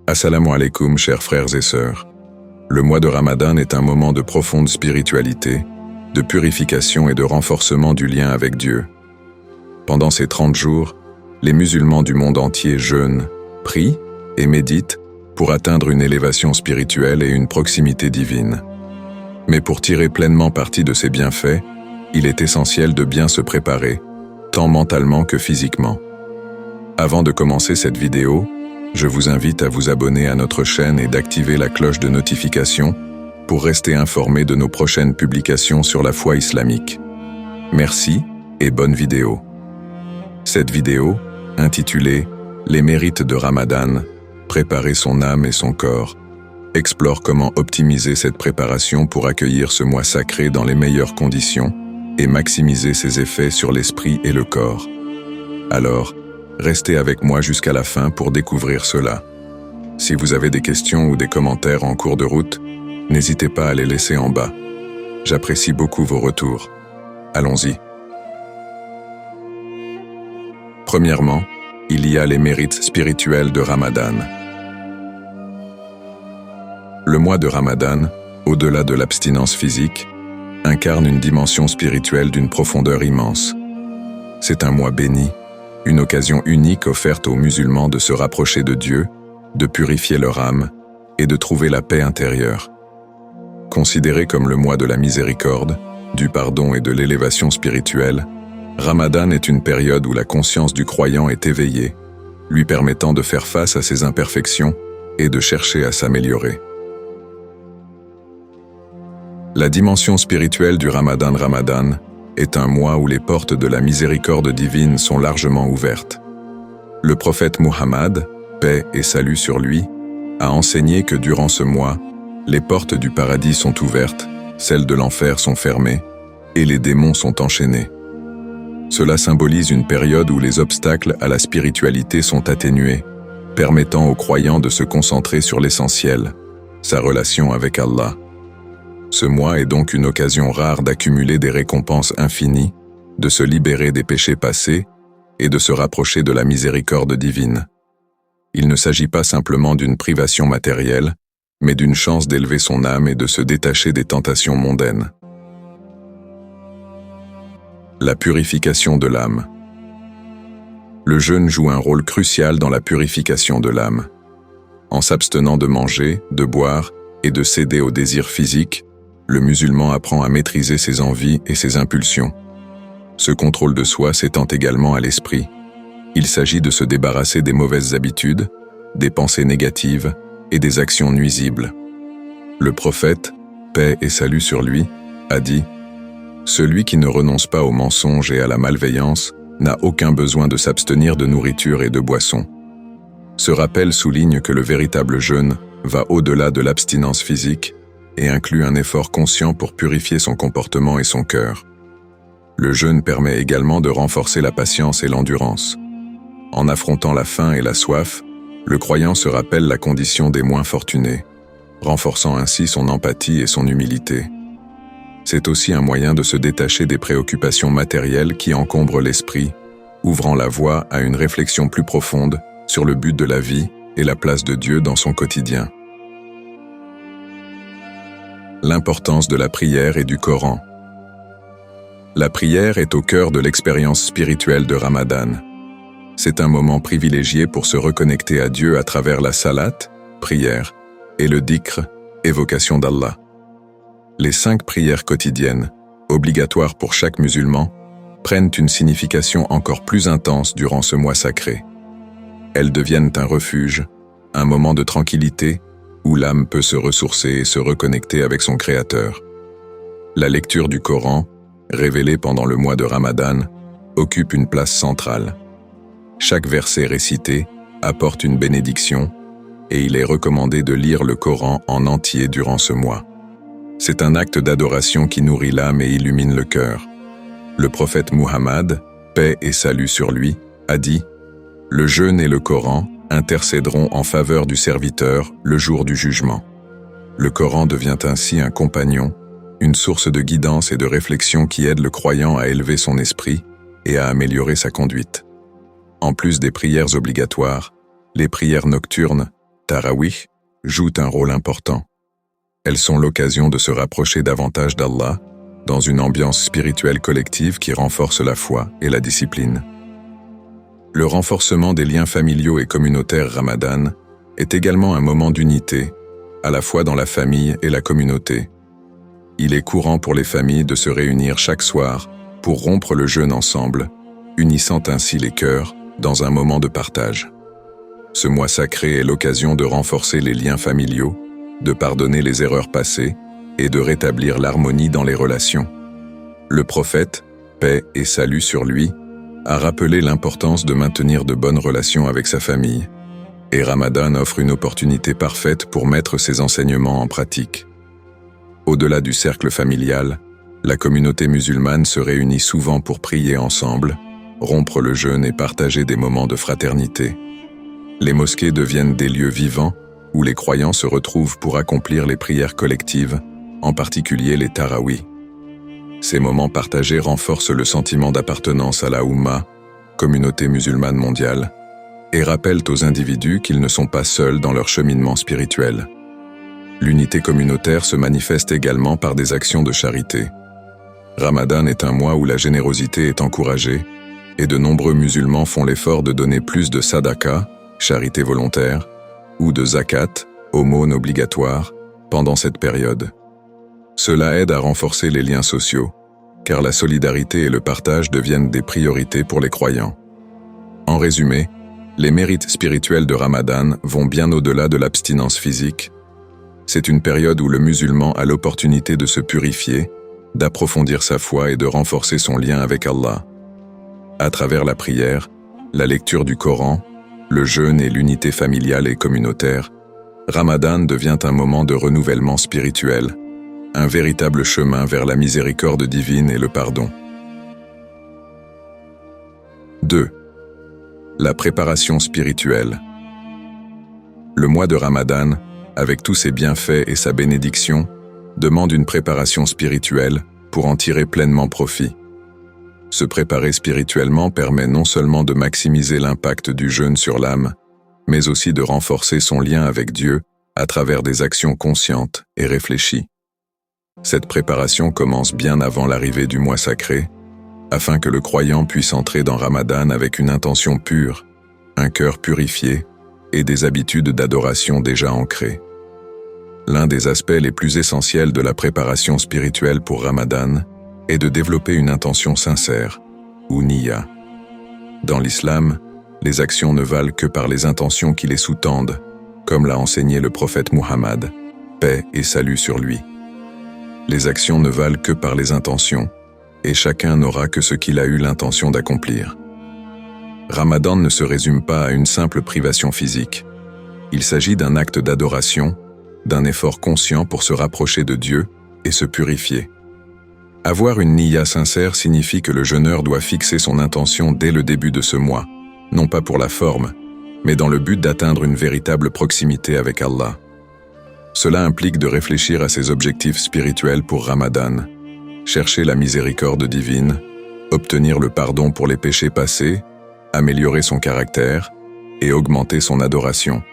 Assalamu alaikum, chers frères et sœurs. Le mois de Ramadan est un moment de profonde spiritualité, de purification et de renforcement du lien avec Dieu. Pendant ces 30 jours, les musulmans du monde entier jeûnent, prient et méditent pour atteindre une élévation spirituelle et une proximité divine. Mais pour tirer pleinement parti de ces bienfaits, il est essentiel de bien se préparer, tant mentalement que physiquement. Avant de commencer cette vidéo, je vous invite à vous abonner à notre chaîne et d'activer la cloche de notification pour rester informé de nos prochaines publications sur la foi islamique. Merci et bonne vidéo. Cette vidéo, intitulée « Les mérites de Ramadan, préparer son âme et son corps », explore comment optimiser cette préparation pour accueillir ce mois sacré dans les meilleures conditions et maximiser ses effets sur l'esprit et le corps. Alors, restez avec moi jusqu'à la fin pour découvrir cela. Si vous avez des questions ou des commentaires en cours de route, n'hésitez pas à les laisser en bas. J'apprécie beaucoup vos retours. Allons-y. Premièrement, il y a les mérites spirituels de Ramadan. Le mois de Ramadan, au-delà de l'abstinence physique, incarne une dimension spirituelle d'une profondeur immense. C'est un mois béni, une occasion unique offerte aux musulmans de se rapprocher de Dieu, de purifier leur âme et de trouver la paix intérieure. Considéré comme le mois de la miséricorde, du pardon et de l'élévation spirituelle, Ramadan est une période où la conscience du croyant est éveillée, lui permettant de faire face à ses imperfections et de chercher à s'améliorer. La dimension spirituelle du Ramadan est un mois où les portes de la miséricorde divine sont largement ouvertes. Le prophète Muhammad, paix et salut sur lui, a enseigné que durant ce mois, les portes du paradis sont ouvertes, celles de l'enfer sont fermées, et les démons sont enchaînés. Cela symbolise une période où les obstacles à la spiritualité sont atténués, permettant aux croyants de se concentrer sur l'essentiel, sa relation avec Allah. Ce mois est donc une occasion rare d'accumuler des récompenses infinies, de se libérer des péchés passés et de se rapprocher de la miséricorde divine. Il ne s'agit pas simplement d'une privation matérielle, mais d'une chance d'élever son âme et de se détacher des tentations mondaines. La purification de l'âme. Le jeûne joue un rôle crucial dans la purification de l'âme. En s'abstenant de manger, de boire et de céder aux désirs physiques, le musulman apprend à maîtriser ses envies et ses impulsions. Ce contrôle de soi s'étend également à l'esprit. Il s'agit de se débarrasser des mauvaises habitudes, des pensées négatives et des actions nuisibles. Le prophète, paix et salut sur lui, a dit « Celui qui ne renonce pas au mensonge et à la malveillance n'a aucun besoin de s'abstenir de nourriture et de boisson. » Ce rappel souligne que le véritable jeûne va au-delà de l'abstinence physique et inclut un effort conscient pour purifier son comportement et son cœur. Le jeûne permet également de renforcer la patience et l'endurance. En affrontant la faim et la soif, le croyant se rappelle la condition des moins fortunés, renforçant ainsi son empathie et son humilité. C'est aussi un moyen de se détacher des préoccupations matérielles qui encombrent l'esprit, ouvrant la voie à une réflexion plus profonde sur le but de la vie et la place de Dieu dans son quotidien. L'importance de la prière et du Coran. La prière est au cœur de l'expérience spirituelle de Ramadan. C'est un moment privilégié pour se reconnecter à Dieu à travers la salat, prière, et le dhikr, évocation d'Allah. Les 5 prières quotidiennes, obligatoires pour chaque musulman, prennent une signification encore plus intense durant ce mois sacré. Elles deviennent un refuge, un moment de tranquillité, où l'âme peut se ressourcer et se reconnecter avec son Créateur. La lecture du Coran, révélée pendant le mois de Ramadan, occupe une place centrale. Chaque verset récité apporte une bénédiction, et il est recommandé de lire le Coran en entier durant ce mois. C'est un acte d'adoration qui nourrit l'âme et illumine le cœur. Le prophète Muhammad, paix et salut sur lui, a dit « Le jeûne et le Coran intercéderont en faveur du serviteur le jour du jugement. » Le Coran devient ainsi un compagnon, une source de guidance et de réflexion qui aide le croyant à élever son esprit et à améliorer sa conduite. En plus des prières obligatoires, les prières nocturnes, Tarawih jouent un rôle important. Elles sont l'occasion de se rapprocher davantage d'Allah dans une ambiance spirituelle collective qui renforce la foi et la discipline. Le renforcement des liens familiaux et communautaires Ramadan est également un moment d'unité, à la fois dans la famille et la communauté. Il est courant pour les familles de se réunir chaque soir pour rompre le jeûne ensemble, unissant ainsi les cœurs dans un moment de partage. Ce mois sacré est l'occasion de renforcer les liens familiaux, de pardonner les erreurs passées et de rétablir l'harmonie dans les relations. Le prophète, paix et salut sur lui, a rappelé l'importance de maintenir de bonnes relations avec sa famille, et Ramadan offre une opportunité parfaite pour mettre ces enseignements en pratique. Au-delà du cercle familial, la communauté musulmane se réunit souvent pour prier ensemble, rompre le jeûne et partager des moments de fraternité. Les mosquées deviennent des lieux vivants où les croyants se retrouvent pour accomplir les prières collectives, en particulier les tarawih. Ces moments partagés renforcent le sentiment d'appartenance à la Oumma, communauté musulmane mondiale, et rappellent aux individus qu'ils ne sont pas seuls dans leur cheminement spirituel. L'unité communautaire se manifeste également par des actions de charité. Ramadan est un mois où la générosité est encouragée, et de nombreux musulmans font l'effort de donner plus de sadaqa, charité volontaire, ou de zakat, aumône obligatoire, pendant cette période. Cela aide à renforcer les liens sociaux, car la solidarité et le partage deviennent des priorités pour les croyants. En résumé, les mérites spirituels de Ramadan vont bien au-delà de l'abstinence physique. C'est une période où le musulman a l'opportunité de se purifier, d'approfondir sa foi et de renforcer son lien avec Allah. À travers la prière, la lecture du Coran, le jeûne et l'unité familiale et communautaire, Ramadan devient un moment de renouvellement spirituel, un véritable chemin vers la miséricorde divine et le pardon. 2. La préparation spirituelle. Le mois de Ramadan, avec tous ses bienfaits et sa bénédiction, demande une préparation spirituelle pour en tirer pleinement profit. Se préparer spirituellement permet non seulement de maximiser l'impact du jeûne sur l'âme, mais aussi de renforcer son lien avec Dieu à travers des actions conscientes et réfléchies. Cette préparation commence bien avant l'arrivée du mois sacré, afin que le croyant puisse entrer dans Ramadan avec une intention pure, un cœur purifié et des habitudes d'adoration déjà ancrées. L'un des aspects les plus essentiels de la préparation spirituelle pour Ramadan est de développer une intention sincère, ou niyya. Dans l'islam, les actions ne valent que par les intentions qui les sous-tendent, comme l'a enseigné le prophète Muhammad, paix et salut sur lui. Les actions ne valent que par les intentions, et chacun n'aura que ce qu'il a eu l'intention d'accomplir. Ramadan ne se résume pas à une simple privation physique. Il s'agit d'un acte d'adoration, d'un effort conscient pour se rapprocher de Dieu et se purifier. Avoir une niyya sincère signifie que le jeûneur doit fixer son intention dès le début de ce mois, non pas pour la forme, mais dans le but d'atteindre une véritable proximité avec Allah. Cela implique de réfléchir à ses objectifs spirituels pour Ramadan, chercher la miséricorde divine, obtenir le pardon pour les péchés passés, améliorer son caractère et augmenter son adoration.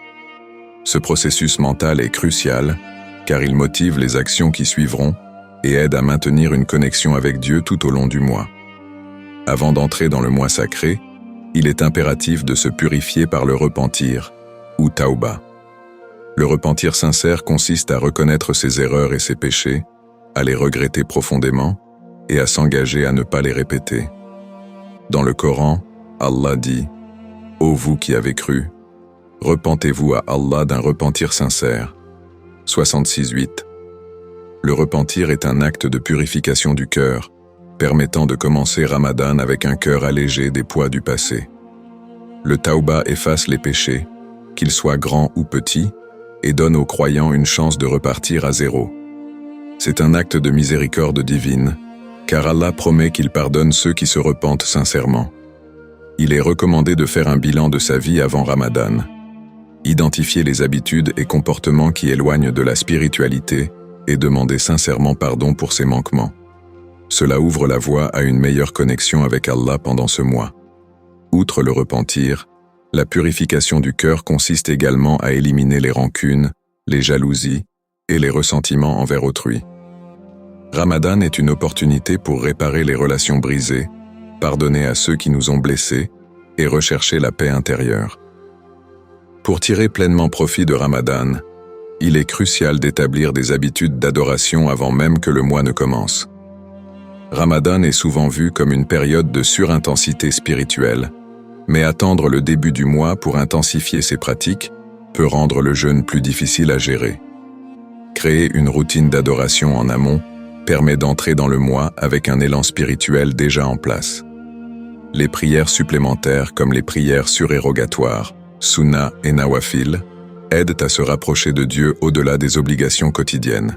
Ce processus mental est crucial car il motive les actions qui suivront et aide à maintenir une connexion avec Dieu tout au long du mois. Avant d'entrer dans le mois sacré, il est impératif de se purifier par le repentir, ou tauba. Le repentir sincère consiste à reconnaître ses erreurs et ses péchés, à les regretter profondément et à s'engager à ne pas les répéter. Dans le Coran, Allah dit « Ô vous qui avez cru, repentez-vous à Allah d'un repentir sincère. » 66.8. Le repentir est un acte de purification du cœur, permettant de commencer Ramadan avec un cœur allégé des poids du passé. Le tauba efface les péchés, qu'ils soient grands ou petits, et donne aux croyants une chance de repartir à zéro. C'est un acte de miséricorde divine, car Allah promet qu'il pardonne ceux qui se repentent sincèrement. Il est recommandé de faire un bilan de sa vie avant Ramadan, identifier les habitudes et comportements qui éloignent de la spiritualité et demander sincèrement pardon pour ses manquements. Cela ouvre la voie à une meilleure connexion avec Allah pendant ce mois. Outre le repentir, La purification du cœur consiste également à éliminer les rancunes, les jalousies et les ressentiments envers autrui. Ramadan est une opportunité pour réparer les relations brisées, pardonner à ceux qui nous ont blessés et rechercher la paix intérieure. Pour tirer pleinement profit de Ramadan, il est crucial d'établir des habitudes d'adoration avant même que le mois ne commence. Ramadan est souvent vu comme une période de surintensité spirituelle, mais attendre le début du mois pour intensifier ses pratiques peut rendre le jeûne plus difficile à gérer. Créer une routine d'adoration en amont permet d'entrer dans le mois avec un élan spirituel déjà en place. Les prières supplémentaires comme les prières surérogatoires, Sunna et Nawafil, aident à se rapprocher de Dieu au-delà des obligations quotidiennes.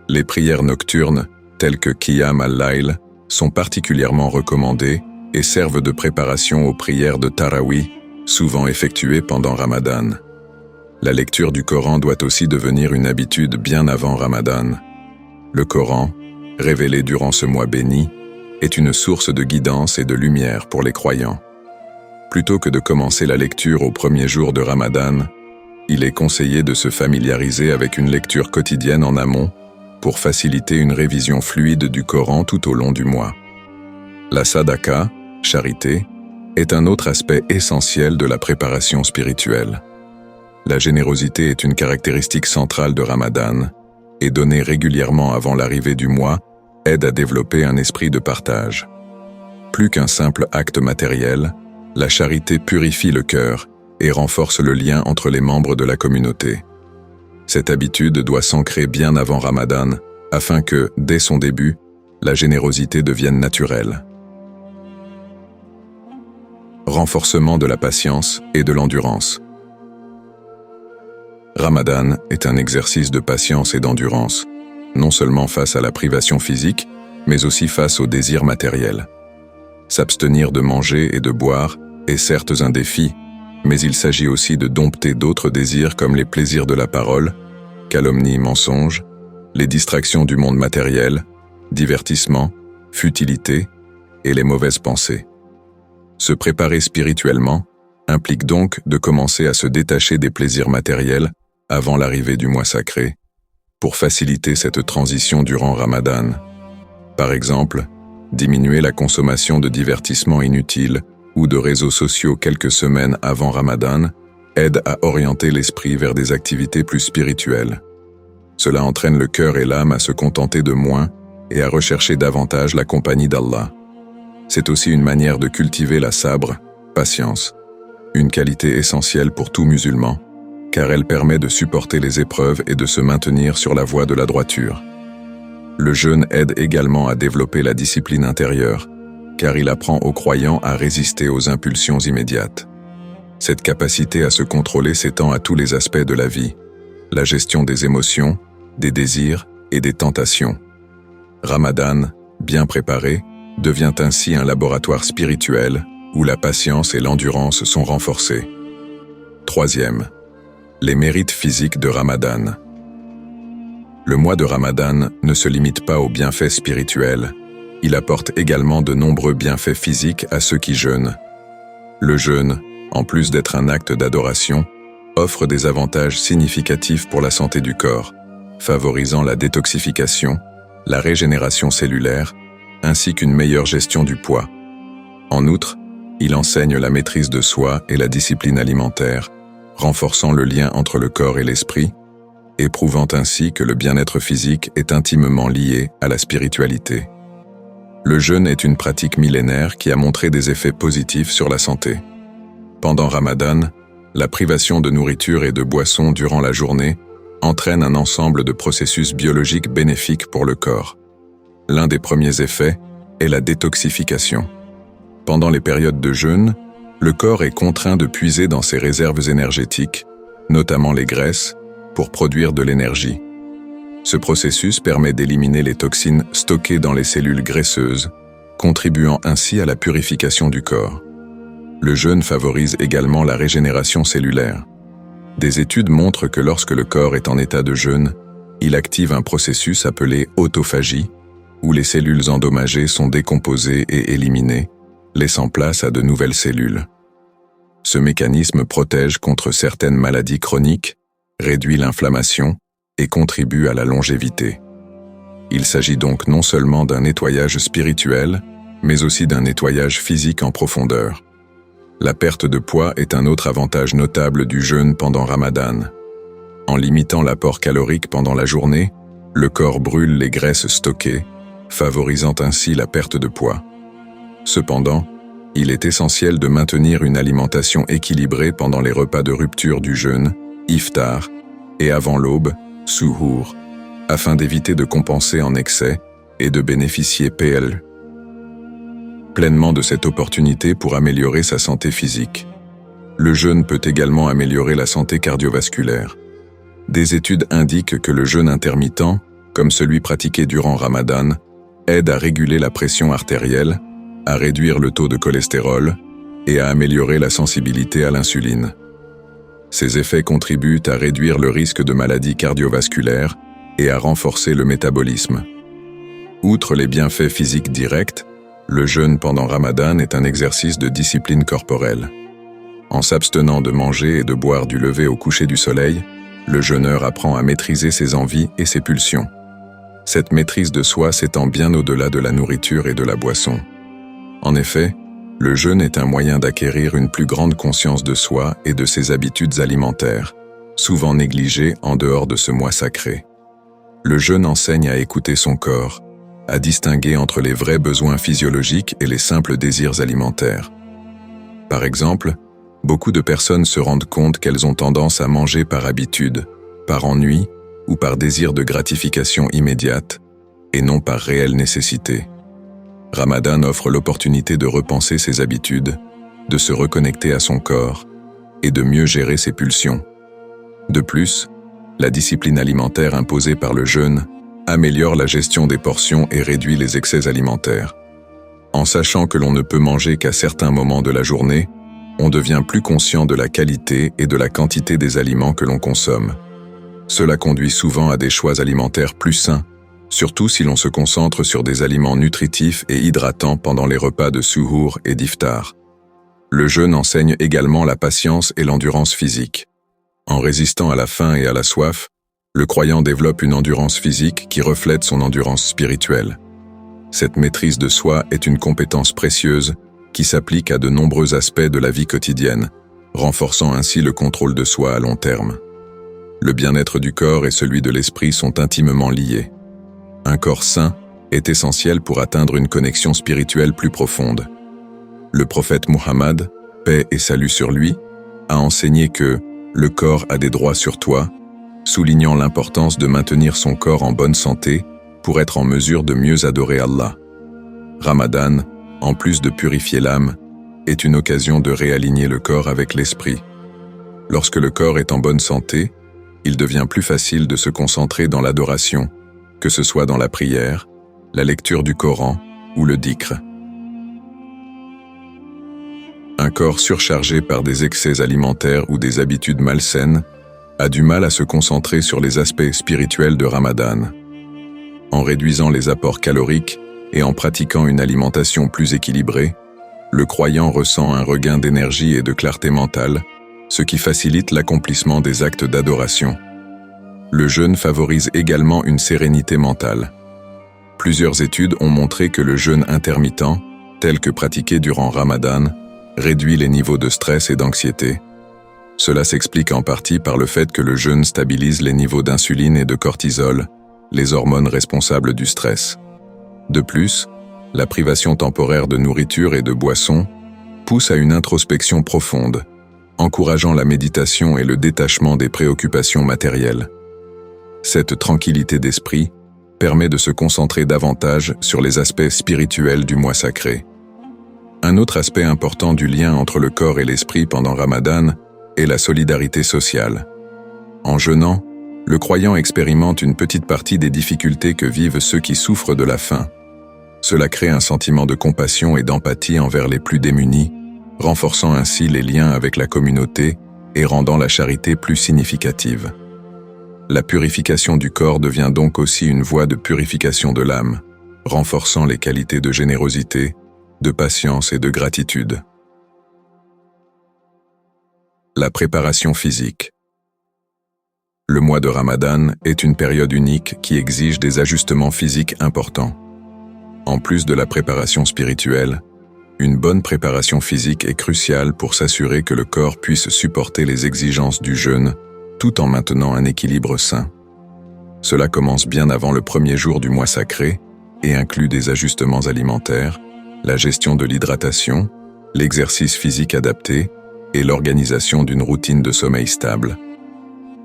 Les prières nocturnes, telles que Qiyam al-Layl, sont particulièrement recommandées et servent de préparation aux prières de Tarawih, souvent effectuées pendant Ramadan. La lecture du Coran doit aussi devenir une habitude bien avant Ramadan. Le Coran, révélé durant ce mois béni, est une source de guidance et de lumière pour les croyants. Plutôt que de commencer la lecture au premier jour de Ramadan, il est conseillé de se familiariser avec une lecture quotidienne en amont pour faciliter une révision fluide du Coran tout au long du mois. La sadaqa, charité, est un autre aspect essentiel de la préparation spirituelle. La générosité est une caractéristique centrale de Ramadan, et donner régulièrement avant l'arrivée du mois aide à développer un esprit de partage. Plus qu'un simple acte matériel, la charité purifie le cœur et renforce le lien entre les membres de la communauté. Cette habitude doit s'ancrer bien avant Ramadan, afin que, dès son début, la générosité devienne naturelle. Renforcement de la patience et de l'endurance. Ramadan est un exercice de patience et d'endurance, non seulement face à la privation physique, mais aussi face aux désirs matériels. S'abstenir de manger et de boire est certes un défi, mais il s'agit aussi de dompter d'autres désirs comme les plaisirs de la parole, calomnie, mensonge, les distractions du monde matériel, divertissement, futilité et les mauvaises pensées. Se préparer spirituellement implique donc de commencer à se détacher des plaisirs matériels avant l'arrivée du mois sacré, pour faciliter cette transition durant Ramadan. Par exemple, diminuer la consommation de divertissements inutiles ou de réseaux sociaux quelques semaines avant Ramadan aide à orienter l'esprit vers des activités plus spirituelles. Cela entraîne le cœur et l'âme à se contenter de moins et à rechercher davantage la compagnie d'Allah. C'est aussi une manière de cultiver la sabre, patience, une qualité essentielle pour tout musulman, car elle permet de supporter les épreuves et de se maintenir sur la voie de la droiture. Le jeûne aide également à développer la discipline intérieure, car il apprend aux croyants à résister aux impulsions immédiates. Cette capacité à se contrôler s'étend à tous les aspects de la vie, la gestion des émotions, des désirs et des tentations. Ramadan, bien préparé, devient ainsi un laboratoire spirituel où la patience et l'endurance sont renforcées. Troisième, les mérites physiques de Ramadan. Le mois de Ramadan ne se limite pas aux bienfaits spirituels, il apporte également de nombreux bienfaits physiques à ceux qui jeûnent. Le jeûne, en plus d'être un acte d'adoration, offre des avantages significatifs pour la santé du corps, favorisant la détoxification, la régénération cellulaire, ainsi qu'une meilleure gestion du poids. En outre, il enseigne la maîtrise de soi et la discipline alimentaire, renforçant le lien entre le corps et l'esprit, et prouvant ainsi que le bien-être physique est intimement lié à la spiritualité. Le jeûne est une pratique millénaire qui a montré des effets positifs sur la santé. Pendant Ramadan, la privation de nourriture et de boissons durant la journée entraîne un ensemble de processus biologiques bénéfiques pour le corps. L'un des premiers effets est la détoxification. Pendant les périodes de jeûne, le corps est contraint de puiser dans ses réserves énergétiques, notamment les graisses, pour produire de l'énergie. Ce processus permet d'éliminer les toxines stockées dans les cellules graisseuses, contribuant ainsi à la purification du corps. Le jeûne favorise également la régénération cellulaire. Des études montrent que lorsque le corps est en état de jeûne, il active un processus appelé autophagie, où les cellules endommagées sont décomposées et éliminées, laissant place à de nouvelles cellules. Ce mécanisme protège contre certaines maladies chroniques, réduit l'inflammation et contribue à la longévité. Il s'agit donc non seulement d'un nettoyage spirituel, mais aussi d'un nettoyage physique en profondeur. La perte de poids est un autre avantage notable du jeûne pendant Ramadan. En limitant l'apport calorique pendant la journée, le corps brûle les graisses stockées, favorisant ainsi la perte de poids. Cependant, il est essentiel de maintenir une alimentation équilibrée pendant les repas de rupture du jeûne, iftar, et avant l'aube, suhour, afin d'éviter de compenser en excès et de bénéficier pleinement de cette opportunité pour améliorer sa santé physique. Le jeûne peut également améliorer la santé cardiovasculaire. Des études indiquent que le jeûne intermittent, comme celui pratiqué durant Ramadan, aide à réguler la pression artérielle, à réduire le taux de cholestérol et à améliorer la sensibilité à l'insuline. Ces effets contribuent à réduire le risque de maladies cardiovasculaires et à renforcer le métabolisme. Outre les bienfaits physiques directs, le jeûne pendant Ramadan est un exercice de discipline corporelle. En s'abstenant de manger et de boire du lever au coucher du soleil, le jeûneur apprend à maîtriser ses envies et ses pulsions. Cette maîtrise de soi s'étend bien au-delà de la nourriture et de la boisson. En effet, le jeûne est un moyen d'acquérir une plus grande conscience de soi et de ses habitudes alimentaires, souvent négligées en dehors de ce mois sacré. Le jeûne enseigne à écouter son corps, à distinguer entre les vrais besoins physiologiques et les simples désirs alimentaires. Par exemple, beaucoup de personnes se rendent compte qu'elles ont tendance à manger par habitude, par ennui ou par désir de gratification immédiate, et non par réelle nécessité. Ramadan offre l'opportunité de repenser ses habitudes, de se reconnecter à son corps et de mieux gérer ses pulsions. De plus, la discipline alimentaire imposée par le jeûne améliore la gestion des portions et réduit les excès alimentaires. En sachant que l'on ne peut manger qu'à certains moments de la journée, on devient plus conscient de la qualité et de la quantité des aliments que l'on consomme. Cela conduit souvent à des choix alimentaires plus sains, surtout si l'on se concentre sur des aliments nutritifs et hydratants pendant les repas de suhour et d'iftar. Le jeûne enseigne également la patience et l'endurance physique. En résistant à la faim et à la soif, le croyant développe une endurance physique qui reflète son endurance spirituelle. Cette maîtrise de soi est une compétence précieuse qui s'applique à de nombreux aspects de la vie quotidienne, renforçant ainsi le contrôle de soi à long terme. Le bien-être du corps et celui de l'esprit sont intimement liés. Un corps sain est essentiel pour atteindre une connexion spirituelle plus profonde. Le prophète Muhammad, paix et salut sur lui, a enseigné que « le corps a des droits sur toi », soulignant l'importance de maintenir son corps en bonne santé pour être en mesure de mieux adorer Allah. Ramadan, en plus de purifier l'âme, est une occasion de réaligner le corps avec l'esprit. Lorsque le corps est en bonne santé, il devient plus facile de se concentrer dans l'adoration, que ce soit dans la prière, la lecture du Coran ou le dhikr. Un corps surchargé par des excès alimentaires ou des habitudes malsaines a du mal à se concentrer sur les aspects spirituels de Ramadan. En réduisant les apports caloriques et en pratiquant une alimentation plus équilibrée, le croyant ressent un regain d'énergie et de clarté mentale, ce qui facilite l'accomplissement des actes d'adoration. Le jeûne favorise également une sérénité mentale. Plusieurs études ont montré que le jeûne intermittent, tel que pratiqué durant Ramadan, réduit les niveaux de stress et d'anxiété. Cela s'explique en partie par le fait que le jeûne stabilise les niveaux d'insuline et de cortisol, les hormones responsables du stress. De plus, la privation temporaire de nourriture et de boissons pousse à une introspection profonde, encourageant la méditation et le détachement des préoccupations matérielles. Cette tranquillité d'esprit permet de se concentrer davantage sur les aspects spirituels du mois sacré. Un autre aspect important du lien entre le corps et l'esprit pendant Ramadan est la solidarité sociale. En jeûnant, le croyant expérimente une petite partie des difficultés que vivent ceux qui souffrent de la faim. Cela crée un sentiment de compassion et d'empathie envers les plus démunis, renforçant ainsi les liens avec la communauté et rendant la charité plus significative. La purification du corps devient donc aussi une voie de purification de l'âme, renforçant les qualités de générosité, de patience et de gratitude. La préparation physique. Le mois de Ramadan est une période unique qui exige des ajustements physiques importants. En plus de la préparation spirituelle, une bonne préparation physique est cruciale pour s'assurer que le corps puisse supporter les exigences du jeûne tout en maintenant un équilibre sain. Cela commence bien avant le premier jour du mois sacré et inclut des ajustements alimentaires, la gestion de l'hydratation, l'exercice physique adapté et l'organisation d'une routine de sommeil stable.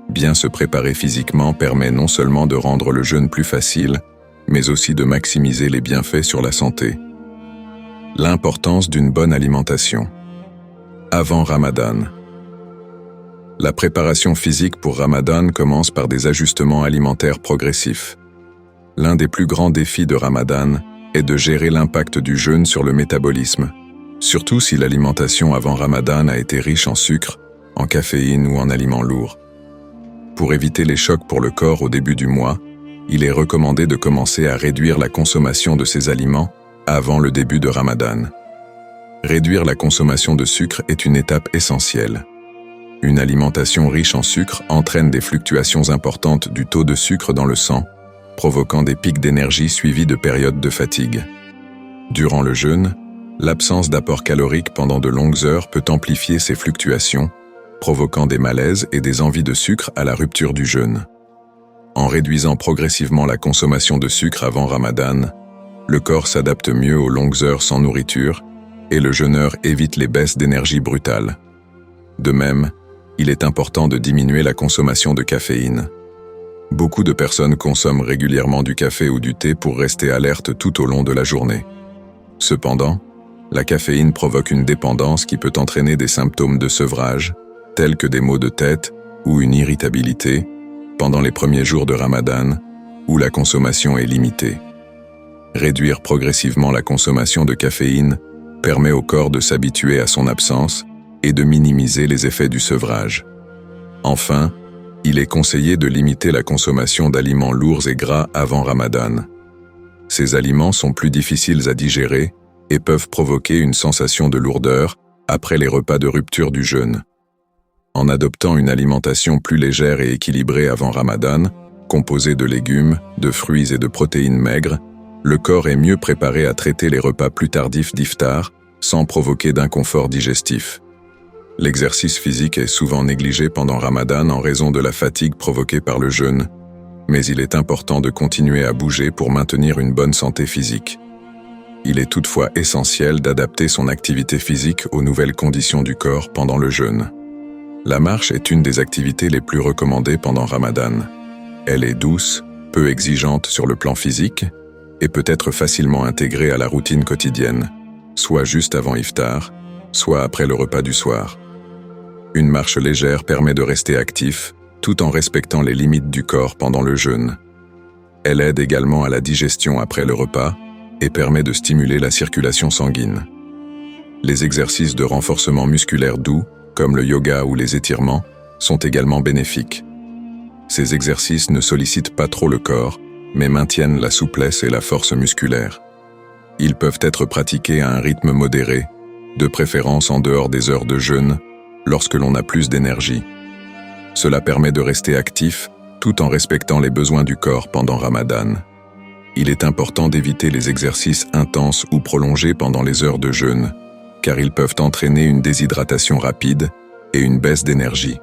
Bien se préparer physiquement permet non seulement de rendre le jeûne plus facile, mais aussi de maximiser les bienfaits sur la santé. L'importance d'une bonne alimentation. Avant Ramadan. La préparation physique pour Ramadan commence par des ajustements alimentaires progressifs. L'un des plus grands défis de Ramadan est de gérer l'impact du jeûne sur le métabolisme, surtout si l'alimentation avant Ramadan a été riche en sucre, en caféine ou en aliments lourds. Pour éviter les chocs pour le corps au début du mois, il est recommandé de commencer à réduire la consommation de ces aliments avant le début de Ramadan. Réduire la consommation de sucre est une étape essentielle. Une alimentation riche en sucre entraîne des fluctuations importantes du taux de sucre dans le sang, provoquant des pics d'énergie suivis de périodes de fatigue. Durant le jeûne, l'absence d'apport calorique pendant de longues heures peut amplifier ces fluctuations, provoquant des malaises et des envies de sucre à la rupture du jeûne. En réduisant progressivement la consommation de sucre avant Ramadan, le corps s'adapte mieux aux longues heures sans nourriture et le jeûneur évite les baisses d'énergie brutales. De même, il est important de diminuer la consommation de caféine. Beaucoup de personnes consomment régulièrement du café ou du thé pour rester alertes tout au long de la journée. Cependant, la caféine provoque une dépendance qui peut entraîner des symptômes de sevrage, tels que des maux de tête ou une irritabilité, pendant les premiers jours de Ramadan, où la consommation est limitée. Réduire progressivement la consommation de caféine permet au corps de s'habituer à son absence et de minimiser les effets du sevrage. Enfin, il est conseillé de limiter la consommation d'aliments lourds et gras avant Ramadan. Ces aliments sont plus difficiles à digérer et peuvent provoquer une sensation de lourdeur après les repas de rupture du jeûne. En adoptant une alimentation plus légère et équilibrée avant Ramadan, composée de légumes, de fruits et de protéines maigres, le corps est mieux préparé à traiter les repas plus tardifs d'iftar sans provoquer d'inconfort digestif. L'exercice physique est souvent négligé pendant Ramadan en raison de la fatigue provoquée par le jeûne, mais il est important de continuer à bouger pour maintenir une bonne santé physique. Il est toutefois essentiel d'adapter son activité physique aux nouvelles conditions du corps pendant le jeûne. La marche est une des activités les plus recommandées pendant Ramadan. Elle est douce, peu exigeante sur le plan physique, et peut être facilement intégrée à la routine quotidienne, soit juste avant iftar, soit après le repas du soir. Une marche légère permet de rester actif, tout en respectant les limites du corps pendant le jeûne. Elle aide également à la digestion après le repas et permet de stimuler la circulation sanguine. Les exercices de renforcement musculaire doux, comme le yoga ou les étirements, sont également bénéfiques. Ces exercices ne sollicitent pas trop le corps, mais maintiennent la souplesse et la force musculaire. Ils peuvent être pratiqués à un rythme modéré, de préférence en dehors des heures de jeûne, lorsque l'on a plus d'énergie. Cela permet de rester actif, tout en respectant les besoins du corps pendant Ramadan. Il est important d'éviter les exercices intenses ou prolongés pendant les heures de jeûne, car ils peuvent entraîner une déshydratation rapide et une baisse d'énergie.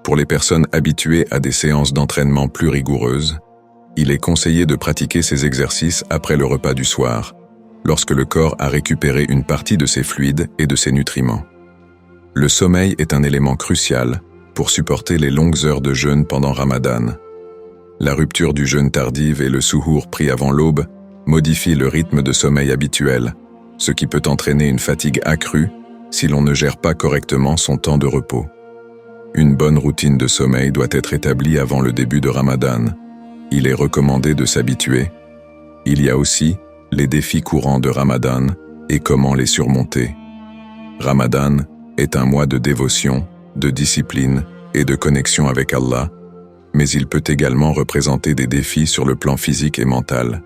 Pour les personnes habituées à des séances d'entraînement plus rigoureuses, il est conseillé de pratiquer ces exercices après le repas du soir, lorsque le corps a récupéré une partie de ses fluides et de ses nutriments. Le sommeil est un élément crucial pour supporter les longues heures de jeûne pendant Ramadan. La rupture du jeûne tardive et le souhour pris avant l'aube modifient le rythme de sommeil habituel, ce qui peut entraîner une fatigue accrue si l'on ne gère pas correctement son temps de repos. Une bonne routine de sommeil doit être établie avant le début de Ramadan. Il est recommandé de s'habituer. Il y a aussi les défis courants de Ramadan et comment les surmonter. Ramadan est un mois de dévotion, de discipline et de connexion avec Allah, mais il peut également représenter des défis sur le plan physique et mental.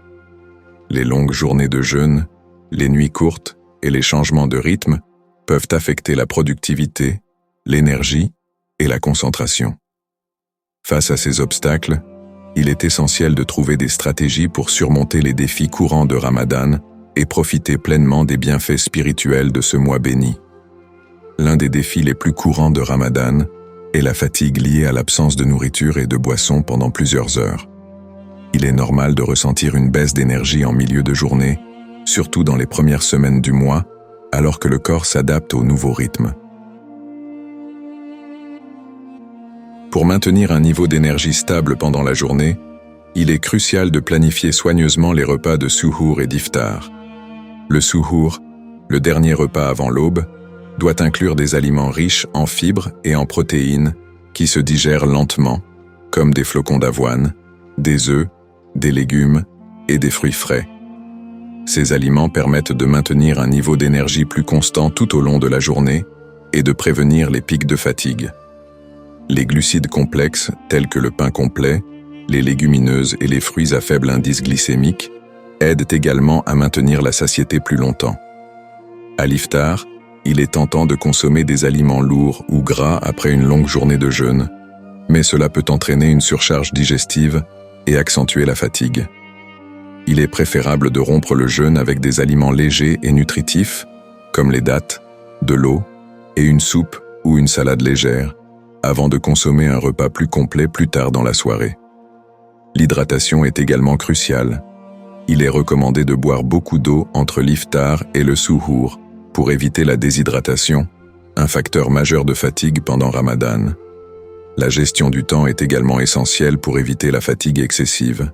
Les longues journées de jeûne, les nuits courtes et les changements de rythme peuvent affecter la productivité, l'énergie et la concentration. Face à ces obstacles, il est essentiel de trouver des stratégies pour surmonter les défis courants de Ramadan et profiter pleinement des bienfaits spirituels de ce mois béni. L'un des défis les plus courants de Ramadan est la fatigue liée à l'absence de nourriture et de boissons pendant plusieurs heures. Il est normal de ressentir une baisse d'énergie en milieu de journée, surtout dans les premières semaines du mois, alors que le corps s'adapte au nouveau rythme. Pour maintenir un niveau d'énergie stable pendant la journée, il est crucial de planifier soigneusement les repas de suhour et d'iftar. Le suhour, le dernier repas avant l'aube, doit inclure des aliments riches en fibres et en protéines qui se digèrent lentement, comme des flocons d'avoine, des œufs, des légumes et des fruits frais. Ces aliments permettent de maintenir un niveau d'énergie plus constant tout au long de la journée et de prévenir les pics de fatigue. Les glucides complexes, tels que le pain complet, les légumineuses et les fruits à faible indice glycémique, aident également à maintenir la satiété plus longtemps. À l'iftar, il est tentant de consommer des aliments lourds ou gras après une longue journée de jeûne, mais cela peut entraîner une surcharge digestive et accentuer la fatigue. Il est préférable de rompre le jeûne avec des aliments légers et nutritifs, comme les dattes, de l'eau et une soupe ou une salade légère, avant de consommer un repas plus complet plus tard dans la soirée. L'hydratation est également cruciale. Il est recommandé de boire beaucoup d'eau entre l'iftar et le suhour pour éviter la déshydratation, un facteur majeur de fatigue pendant Ramadan. La gestion du temps est également essentielle pour éviter la fatigue excessive.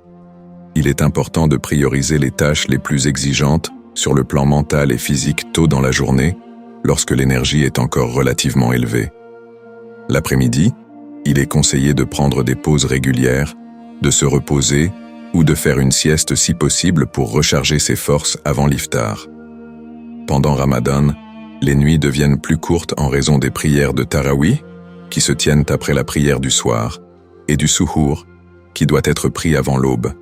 Il est important de prioriser les tâches les plus exigeantes sur le plan mental et physique tôt dans la journée, lorsque l'énergie est encore relativement élevée. L'après-midi, il est conseillé de prendre des pauses régulières, de se reposer ou de faire une sieste si possible pour recharger ses forces avant l'iftar. Pendant Ramadan, les nuits deviennent plus courtes en raison des prières de Tarawih, qui se tiennent après la prière du soir, et du suhour, qui doit être pris avant l'aube.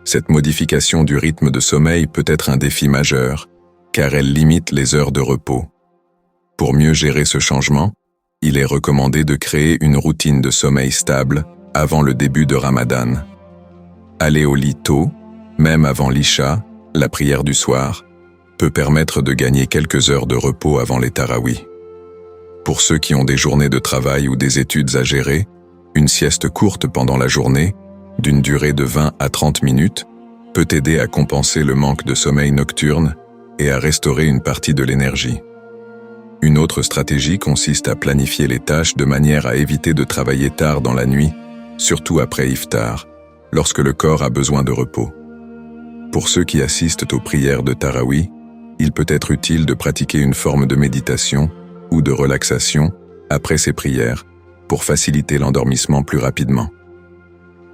Cette modification du rythme de sommeil peut être un défi majeur, car elle limite les heures de repos. Pour mieux gérer ce changement, il est recommandé de créer une routine de sommeil stable avant le début de Ramadan. Aller au lit tôt, même avant l'Isha, la prière du soir, peut permettre de gagner quelques heures de repos avant les tarawih. Pour ceux qui ont des journées de travail ou des études à gérer, une sieste courte pendant la journée, d'une durée de 20 à 30 minutes, peut aider à compenser le manque de sommeil nocturne et à restaurer une partie de l'énergie. Une autre stratégie consiste à planifier les tâches de manière à éviter de travailler tard dans la nuit, surtout après iftar, lorsque le corps a besoin de repos. Pour ceux qui assistent aux prières de Tarawih, il peut être utile de pratiquer une forme de méditation ou de relaxation après ces prières pour faciliter l'endormissement plus rapidement.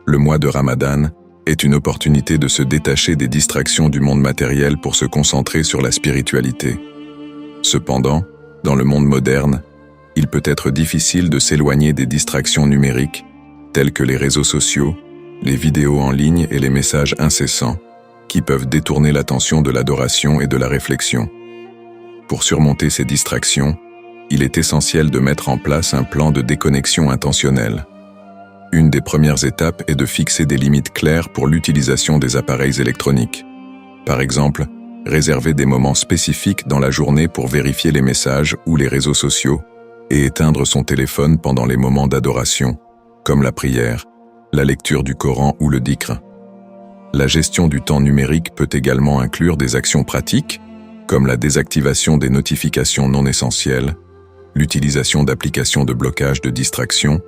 Le mois de Ramadan est une opportunité de se détacher des distractions du monde matériel pour se concentrer sur la spiritualité. Cependant, dans le monde moderne, il peut être difficile de s'éloigner des distractions numériques, telles que les réseaux sociaux, les vidéos en ligne et les messages incessants, qui peuvent détourner l'attention de l'adoration et de la réflexion. Pour surmonter ces distractions, il est essentiel de mettre en place un plan de déconnexion intentionnelle. Une des premières étapes est de fixer des limites claires pour l'utilisation des appareils électroniques. Par exemple, réserver des moments spécifiques dans la journée pour vérifier les messages ou les réseaux sociaux et éteindre son téléphone pendant les moments d'adoration, comme la prière, la lecture du Coran ou le dhikr. La gestion du temps numérique peut également inclure des actions pratiques, comme la désactivation des notifications non essentielles, l'utilisation d'applications de blocage de distraction,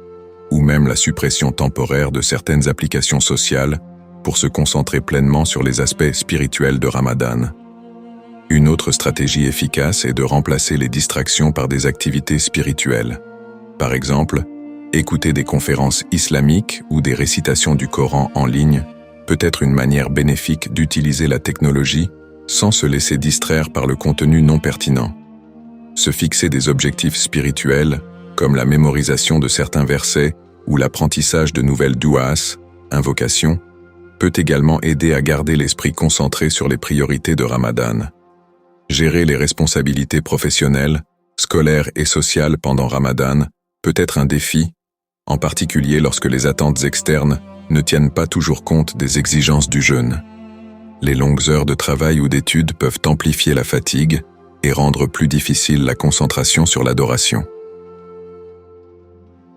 ou même la suppression temporaire de certaines applications sociales pour se concentrer pleinement sur les aspects spirituels de Ramadan. Une autre stratégie efficace est de remplacer les distractions par des activités spirituelles. Par exemple, écouter des conférences islamiques ou des récitations du Coran en ligne peut être une manière bénéfique d'utiliser la technologie sans se laisser distraire par le contenu non pertinent. Se fixer des objectifs spirituels, comme la mémorisation de certains versets ou l'apprentissage de nouvelles du'as, invocations, peut également aider à garder l'esprit concentré sur les priorités de Ramadan. Gérer les responsabilités professionnelles, scolaire et sociale pendant Ramadan peut être un défi, en particulier lorsque les attentes externes ne tiennent pas toujours compte des exigences du jeûne. Les longues heures de travail ou d'études peuvent amplifier la fatigue et rendre plus difficile la concentration sur l'adoration.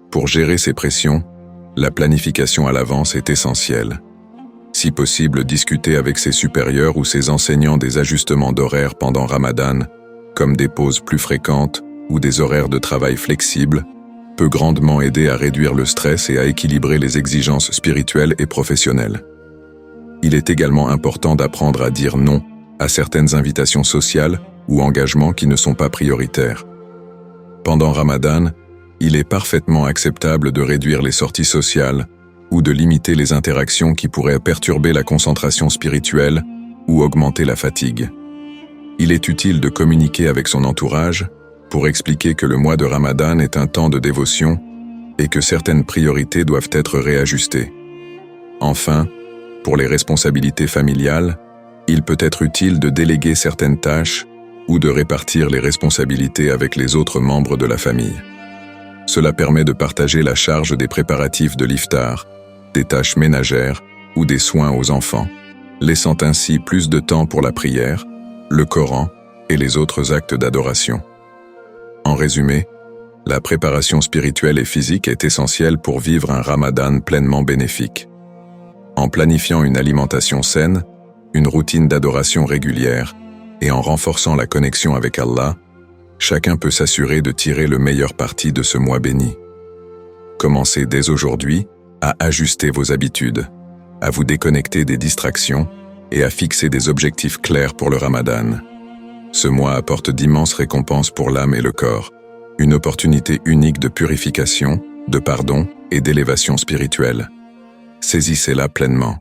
Pour gérer ces pressions, la planification à l'avance est essentielle. Si possible, discuter avec ses supérieurs ou ses enseignants des ajustements d'horaires pendant Ramadan, comme des pauses plus fréquentes ou des horaires de travail flexibles, peut grandement aider à réduire le stress et à équilibrer les exigences spirituelles et professionnelles. Il est également important d'apprendre à dire non à certaines invitations sociales ou engagements qui ne sont pas prioritaires. Pendant Ramadan, il est parfaitement acceptable de réduire les sorties sociales ou de limiter les interactions qui pourraient perturber la concentration spirituelle ou augmenter la fatigue. Il est utile de communiquer avec son entourage pour expliquer que le mois de Ramadan est un temps de dévotion et que certaines priorités doivent être réajustées. Enfin, pour les responsabilités familiales, il peut être utile de déléguer certaines tâches ou de répartir les responsabilités avec les autres membres de la famille. Cela permet de partager la charge des préparatifs de l'iftar, des tâches ménagères ou des soins aux enfants, laissant ainsi plus de temps pour la prière, le Coran et les autres actes d'adoration. En résumé, la préparation spirituelle et physique est essentielle pour vivre un Ramadan pleinement bénéfique. En planifiant une alimentation saine, une routine d'adoration régulière et en renforçant la connexion avec Allah, chacun peut s'assurer de tirer le meilleur parti de ce mois béni. Commencez dès aujourd'hui à ajuster vos habitudes, à vous déconnecter des distractions et à fixer des objectifs clairs pour le Ramadan. Ce mois apporte d'immenses récompenses pour l'âme et le corps, une opportunité unique de purification, de pardon et d'élévation spirituelle. Saisissez-la pleinement.